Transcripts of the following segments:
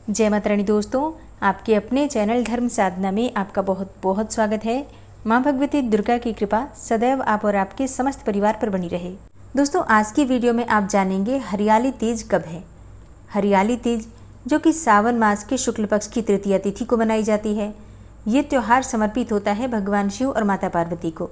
जय माता रानी दोस्तों, आपके अपने चैनल धर्म साधना में आपका बहुत बहुत स्वागत है। माँ भगवती दुर्गा की कृपा सदैव आप और आपके समस्त परिवार पर बनी रहे। दोस्तों, आज की वीडियो में आप जानेंगे हरियाली तीज कब है। हरियाली तीज जो कि सावन मास के शुक्ल पक्ष की तृतीया तिथि को मनाई जाती है। ये त्यौहार समर्पित होता है भगवान शिव और माता पार्वती को।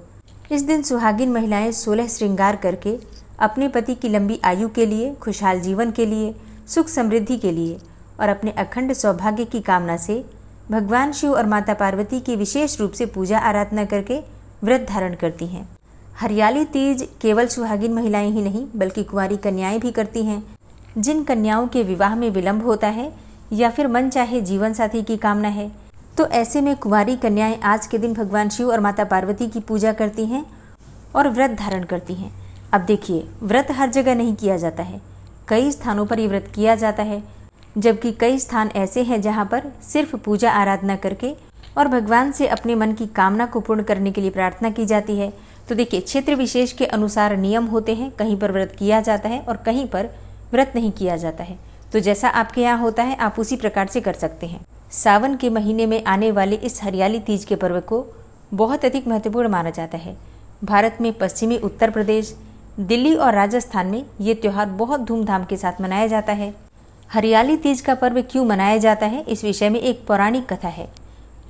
इस दिन सुहागिन महिलाएं 16 श्रृंगार करके अपने पति की लंबी आयु के लिए, खुशहाल जीवन के लिए, सुख समृद्धि के लिए और अपने अखंड सौभाग्य की कामना से भगवान शिव और माता पार्वती की विशेष रूप से पूजा आराधना करके व्रत धारण करती हैं। हरियाली तीज केवल सुहागिन महिलाएं ही नहीं बल्कि कुंवारी कन्याएं भी करती हैं। जिन कन्याओं के विवाह में विलंब होता है या फिर मन चाहे जीवन साथी की कामना है, तो ऐसे में कुंवारी कन्याएं आज के दिन भगवान शिव और माता पार्वती की पूजा करती हैं और व्रत धारण करती हैं। अब देखिए, व्रत हर जगह नहीं किया जाता है। कई स्थानों पर ये व्रत किया जाता है, जबकि कई स्थान ऐसे हैं जहाँ पर सिर्फ पूजा आराधना करके और भगवान से अपने मन की कामना को पूर्ण करने के लिए प्रार्थना की जाती है। तो देखिए, क्षेत्र विशेष के अनुसार नियम होते हैं। कहीं पर व्रत किया जाता है और कहीं पर व्रत नहीं किया जाता है। तो जैसा आपके यहाँ होता है आप उसी प्रकार से कर सकते हैं। सावन के महीने में आने वाले इस हरियाली तीज के पर्व को बहुत अधिक महत्वपूर्ण माना जाता है। भारत में पश्चिमी उत्तर प्रदेश, दिल्ली और राजस्थान में ये त्यौहार बहुत धूमधाम के साथ मनाया जाता है। हरियाली तीज का पर्व क्यों मनाया जाता है, इस विषय में एक पौराणिक कथा है।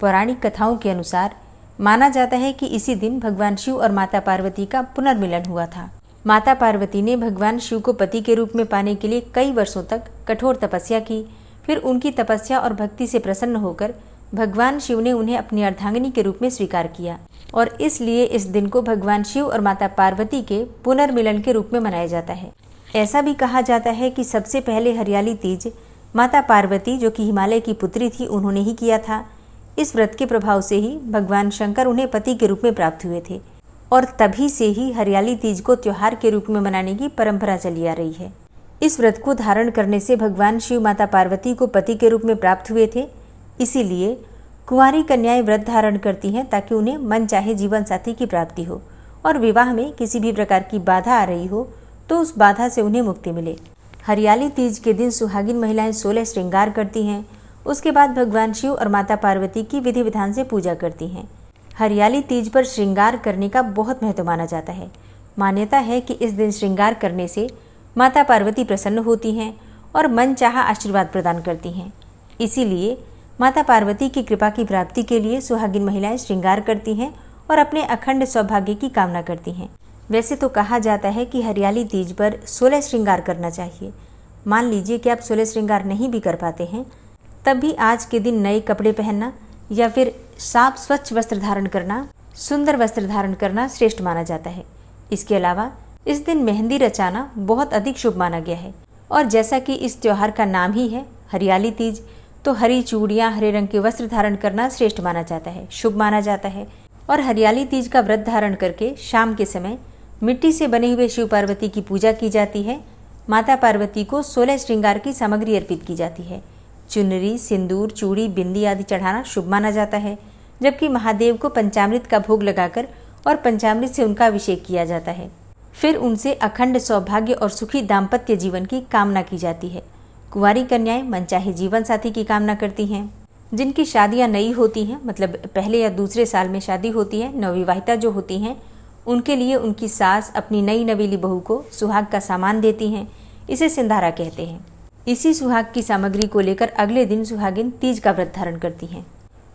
पौराणिक कथाओं के अनुसार माना जाता है कि इसी दिन भगवान शिव और माता पार्वती का पुनर्मिलन हुआ था। माता पार्वती ने भगवान शिव को पति के रूप में पाने के लिए कई वर्षों तक कठोर तपस्या की। फिर उनकी तपस्या और भक्ति से प्रसन्न होकर भगवान शिव ने उन्हें अपनी अर्धांगिनी के रूप में स्वीकार किया और इसलिए इस दिन को भगवान शिव और माता पार्वती के पुनर्मिलन के रूप में मनाया जाता है। ऐसा भी कहा जाता है कि सबसे पहले हरियाली तीज माता पार्वती, जो कि हिमालय की पुत्री थी, उन्होंने ही किया था। इस व्रत के प्रभाव से ही भगवान शंकर उन्हें पति के रूप में प्राप्त हुए थे और तभी से ही हरियाली तीज को त्योहार के रूप में मनाने की परंपरा चली आ रही है। इस व्रत को धारण करने से भगवान शिव माता पार्वती को पति के रूप में प्राप्त हुए थे। इसीलिए कुंवारी कन्याएं व्रत धारण करती हैं ताकि उन्हें मन चाहे जीवन साथी की प्राप्ति हो और विवाह में किसी भी प्रकार की बाधा आ रही हो तो उस बाधा से उन्हें मुक्ति मिले। हरियाली तीज के दिन सुहागिन महिलाएं 16 श्रृंगार करती हैं। उसके बाद भगवान शिव और माता पार्वती की विधि विधान से पूजा करती हैं। हरियाली तीज पर श्रृंगार करने का बहुत महत्व माना जाता है। मान्यता है कि इस दिन श्रृंगार करने से माता पार्वती प्रसन्न होती हैं और मन चाहा आशीर्वाद प्रदान करती हैं। इसीलिए माता पार्वती की कृपा की प्राप्ति के लिए सुहागिन महिलाएं श्रृंगार करती हैं और अपने अखंड सौभाग्य की कामना करती हैं। वैसे तो कहा जाता है कि हरियाली तीज पर 16 श्रृंगार करना चाहिए। मान लीजिए कि आप 16 श्रृंगार नहीं भी कर पाते हैं, तब भी आज के दिन नए कपड़े पहनना या फिर साफ स्वच्छ वस्त्र धारण करना, सुंदर वस्त्र धारण करना श्रेष्ठ माना जाता है। इसके अलावा इस दिन मेहंदी रचाना बहुत अधिक शुभ माना गया है और जैसा कि इस त्यौहार का नाम ही है हरियाली तीज, तो हरी चूड़ियाँ, हरे रंग के वस्त्र धारण करना श्रेष्ठ माना जाता है, शुभ माना जाता है। और हरियाली तीज का व्रत धारण करके शाम के समय मिट्टी से बने हुए शिव पार्वती की पूजा की जाती है। माता पार्वती को 16 श्रृंगार की सामग्री अर्पित की जाती है। चुनरी, सिंदूर, चूड़ी, बिंदी आदि चढ़ाना शुभ माना जाता है, जबकि महादेव को पंचामृत का भोग लगाकर और पंचामृत से उनका अभिषेक किया जाता है। फिर उनसे अखंड सौभाग्य और सुखी दाम्पत्य जीवन की कामना की जाती है। कुंवारी कन्याएं मनचाहे जीवन साथी की कामना करती हैं। जिनकी शादियां नई होती हैं, मतलब पहले या दूसरे साल में शादी होती है, नवविवाहिता जो होती हैं, उनके लिए उनकी सास अपनी नई नवेली बहू को सुहाग का सामान देती हैं। इसे सिंधारा कहते हैं। इसी सुहाग की सामग्री को लेकर अगले दिन सुहागिन तीज का व्रत धारण करती हैं।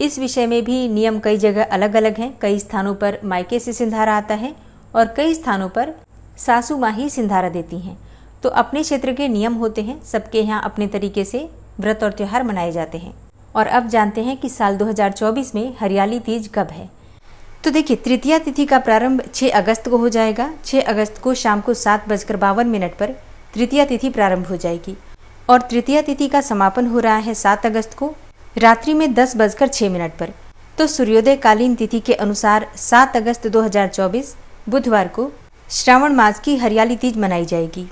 इस विषय में भी नियम कई जगह अलग अलग हैं। कई स्थानों पर मायके से सिंधारा आता है और कई स्थानों पर सासू माँ ही सिंधारा देती हैं। तो अपने क्षेत्र के नियम होते हैं, सबके यहाँ अपने तरीके से व्रत और त्यौहार मनाए जाते हैं। और अब जानते हैं कि साल 2024 में हरियाली तीज कब है। तो देखिए, तृतीया तिथि का प्रारंभ 6 अगस्त को हो जाएगा। 6 अगस्त को शाम को 7:52 पर तृतीया तिथि प्रारंभ हो जाएगी और तृतीया तिथि का समापन हो रहा है 7 अगस्त को रात्रि में 10:06 पर। तो सूर्योदय कालीन तिथि के अनुसार 7 अगस्त 2024 बुधवार को श्रावण मास की हरियाली तीज मनाई जाएगी।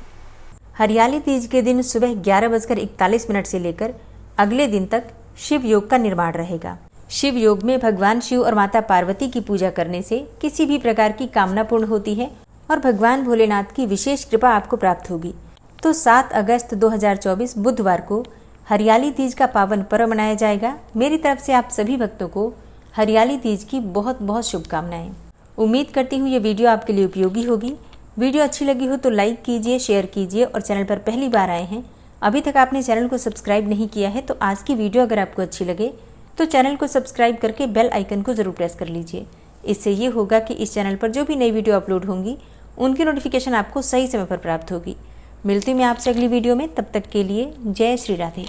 हरियाली तीज के दिन सुबह 11:41 से लेकर अगले दिन तक शिव योग का निर्माण रहेगा। शिव योग में भगवान शिव और माता पार्वती की पूजा करने से किसी भी प्रकार की कामना पूर्ण होती है और भगवान भोलेनाथ की विशेष कृपा आपको प्राप्त होगी। तो 7 अगस्त 2024 बुधवार को हरियाली तीज का पावन पर्व मनाया जाएगा। मेरी तरफ से आप सभी भक्तों को हरियाली तीज की बहुत बहुत शुभकामनाएं। उम्मीद करती हूँ ये वीडियो आपके लिए उपयोगी होगी। वीडियो अच्छी लगी हो तो लाइक कीजिए, शेयर कीजिए और चैनल पर पहली बार आए हैं, अभी तक आपने चैनल को सब्सक्राइब नहीं किया है, तो आज की वीडियो अगर आपको अच्छी लगे तो चैनल को सब्सक्राइब करके बेल आइकन को ज़रूर प्रेस कर लीजिए। इससे ये होगा कि इस चैनल पर जो भी नई वीडियो अपलोड होंगी उनकी नोटिफिकेशन आपको सही समय पर प्राप्त होगी। मिलती हूँ मैं आपसे अगली वीडियो में, तब तक के लिए जय श्री राधे।